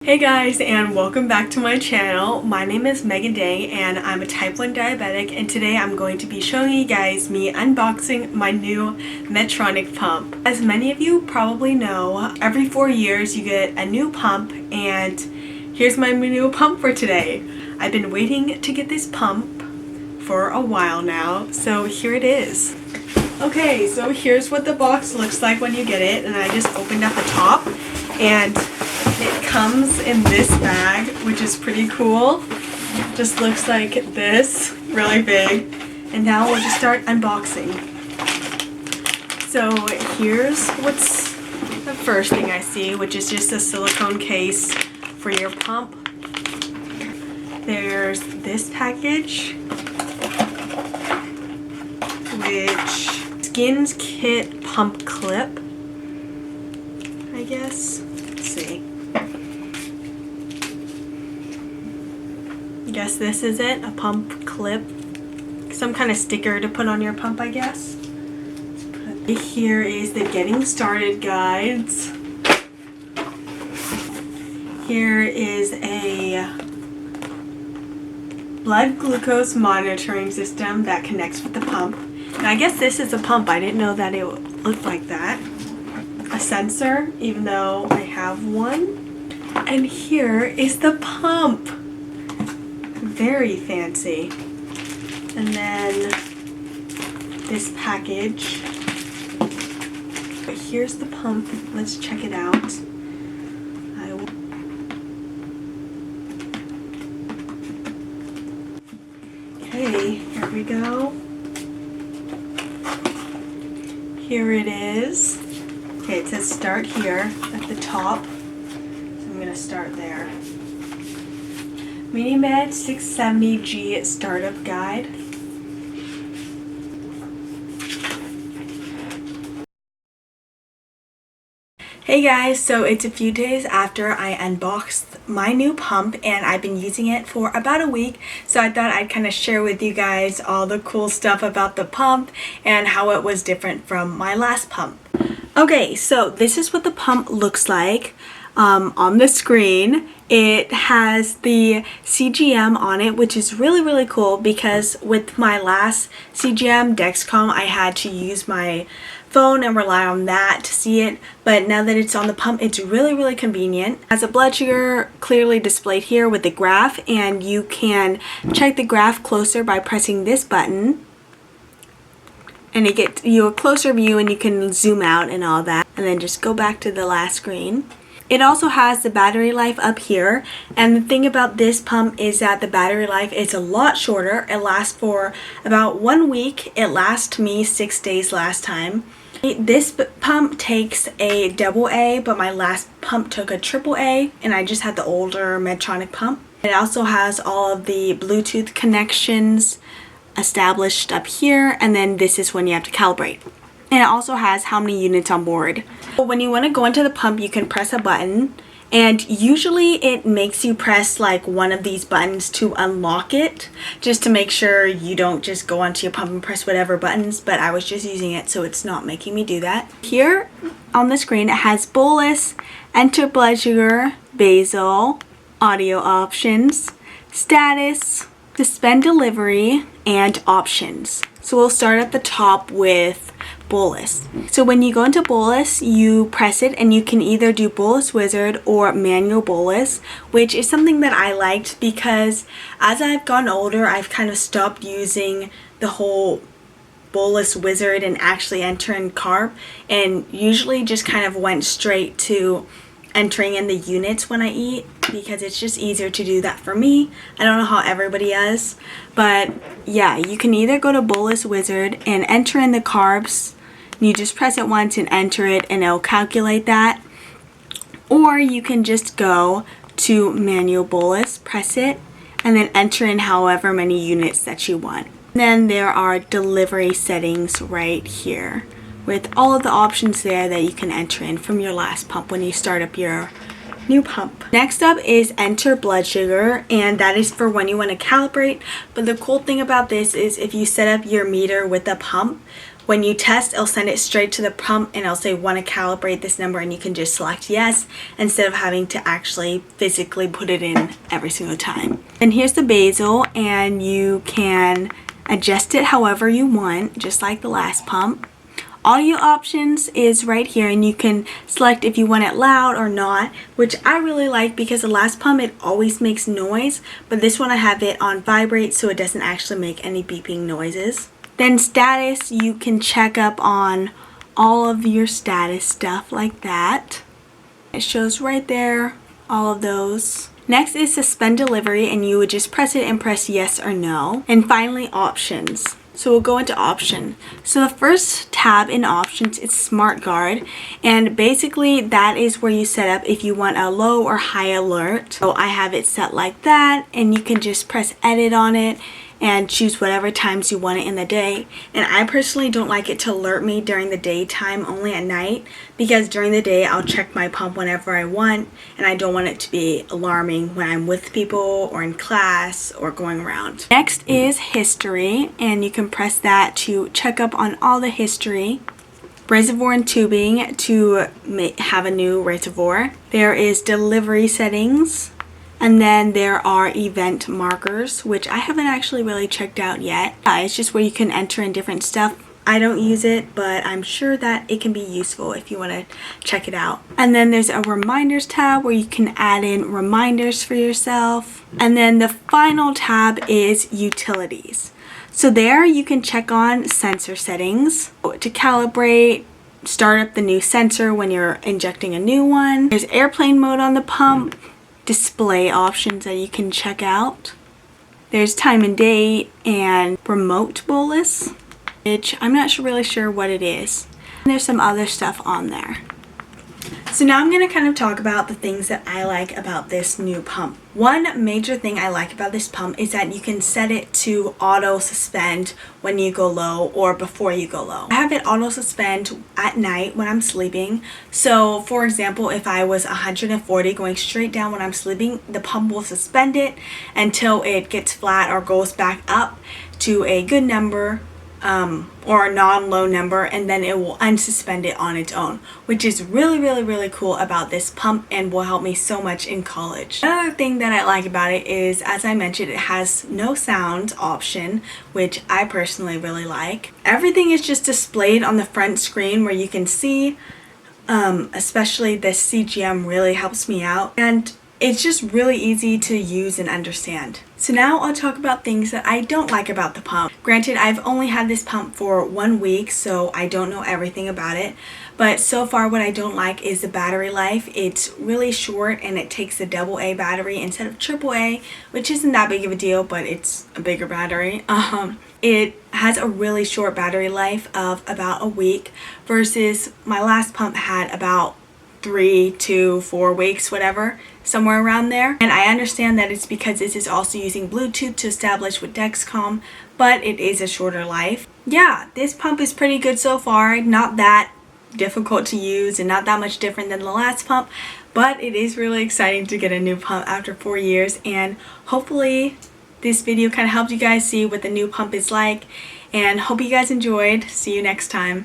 Hey guys, and welcome back to my channel. My name is Megan Day and I'm a type 1 diabetic, and today I'm going to be showing you guys me unboxing my new Medtronic pump. As many of you probably know, every 4 years you get a new pump, and here's my new pump for today. I've been waiting to get this pump for a while now, so here it is. Okay, so here's what the box looks like when you get it, and I just opened up the top and it comes in this bag, which is pretty cool. Just looks like this, really big. And now we'll just start unboxing. So here's what's the first thing I see, which is just a silicone case for your pump. There's this package, which Skins Kit Pump Clip, I guess. Let's see. I guess this is it, a pump clip. Some kind of sticker to put on your pump, I guess. Here is the getting started guides. Here is a blood glucose monitoring system that connects with the pump. And I guess this is a pump. I didn't know that it looked like that. A sensor, even though I have one. And here is the pump. Very fancy. And then this package. But here's the pump. Let's check it out. Okay, here we go. Here it is. Okay, it says start here at the top. So I'm going to start there. Minimed 670G Startup Guide. Hey guys, so it's a few days after I unboxed my new pump, and I've been using it for about a week, so I thought I'd kind of share with you guys all the cool stuff about the pump and how it was different from my last pump. Okay, so this is what the pump looks like. On the screen, it has the CGM on it, which is really cool, because with my last CGM Dexcom I had to use my phone and rely on that to see it, but now that it's on the pump, it's really convenient. It has a blood sugar clearly displayed here with the graph, and you can check the graph closer by pressing this button, and it gets you a closer view, and you can zoom out and all that, and then just go back to the last screen. It also has the battery life up here, and the thing about this pump is that the battery life is a lot shorter. It lasts for about 1 week. It lasted me 6 days last time. This pump takes a AA, but my last pump took a AAA, and I just had the older Medtronic pump. It also has all of the Bluetooth connections established up here, and then this is when you have to calibrate. And it also has how many units on board. When you want to go into the pump, you can press a button, and usually it makes you press like one of these buttons to unlock it, just to make sure you don't just go onto your pump and press whatever buttons, but I was just using it, so it's not making me do that. Here on the screen, it has bolus, enter blood sugar, basal, audio options, status, suspend delivery, and options. So we'll start at the top with bolus. So when you go into bolus, you press it, and you can either do bolus wizard or manual bolus, which is something that I liked, because as I've gotten older, I've kind of stopped using the whole bolus wizard and actually entering carb, and usually just kind of went straight to entering in the units when I eat, because it's just easier to do that for me. I don't know how everybody is, but yeah, you can either go to bolus wizard and enter in the carbs. You just press it once and enter it, and it'll calculate that. Or you can just go to manual bolus, press it, and then enter in however many units that you want. Then there are delivery settings right here, with all of the options there that you can enter in from your last pump when you start up your new pump. Next up is enter blood sugar, and that is for when you want to calibrate. But the cool thing about this is if you set up your meter with the pump, when you test, it'll send it straight to the pump and it'll say want to calibrate this number, and you can just select yes instead of having to actually physically put it in every single time. And here's the basal, and you can adjust it however you want, just like the last pump. Audio options is right here, and you can select if you want it loud or not, which I really like because the last pump it always makes noise, but this one I have it on vibrate so it doesn't actually make any beeping noises. Then status, you can check up on all of your status stuff like that. It shows right there all of those. Next is suspend delivery, and you would just press it and press yes or no. And finally, options. So we'll go into option. So the first tab in options is Smart Guard, and basically that is where you set up if you want a low or high alert. So I have it set like that, and you can just press edit on it and choose whatever times you want it in the day. And I personally don't like it to alert me during the daytime, only at night, because during the day I'll check my pump whenever I want, and I don't want it to be alarming when I'm with people or in class or going around. Next is history, and you can press that to check up on all the history. Reservoir and tubing to have a new reservoir. There is delivery settings. And then there are event markers, which I haven't actually really checked out yet. It's just where you can enter in different stuff. I don't use it, but I'm sure that it can be useful if you want to check it out. And then there's a reminders tab where you can add in reminders for yourself. And then the final tab is utilities. So there you can check on sensor settings to calibrate, start up the new sensor when you're injecting a new one. There's airplane mode on the pump. Display options that you can check out. There's time and date and remote bolus, which I'm not really sure what it is. And there's some other stuff on there. So now I'm going to kind of talk about the things that I like about this new pump. One major thing I like about this pump is that you can set it to auto suspend when you go low or before you go low. I have it auto suspend at night when I'm sleeping. So for example, if I was 140 going straight down when I'm sleeping, the pump will suspend it until it gets flat or goes back up to a good number, or a non-low number, and then it will unsuspend it on its own, which is really cool about this pump and will help me so much in college. Another thing that I like about it is, as I mentioned, it has no sound option, which I personally really like. Everything is just displayed on the front screen where you can see, especially this CGM really helps me out, and it's just really easy to use and understand. So now I'll talk about things that I don't like about the pump. Granted, I've only had this pump for 1 week, so I don't know everything about it. But so far what I don't like is the battery life. It's really short, and it takes a AA battery instead of AAA, which isn't that big of a deal, but it's a bigger battery. It has a really short battery life of about a week versus my last pump had about 3 to 4 weeks, whatever, somewhere around there. And I understand that it's because this is also using Bluetooth to establish with Dexcom, but it is a shorter life. Yeah, this pump is pretty good so far. Not that difficult to use and not that much different than the last pump, but it is really exciting to get a new pump after 4 years, and hopefully this video kind of helped you guys see what the new pump is like, and hope you guys enjoyed. See you next time.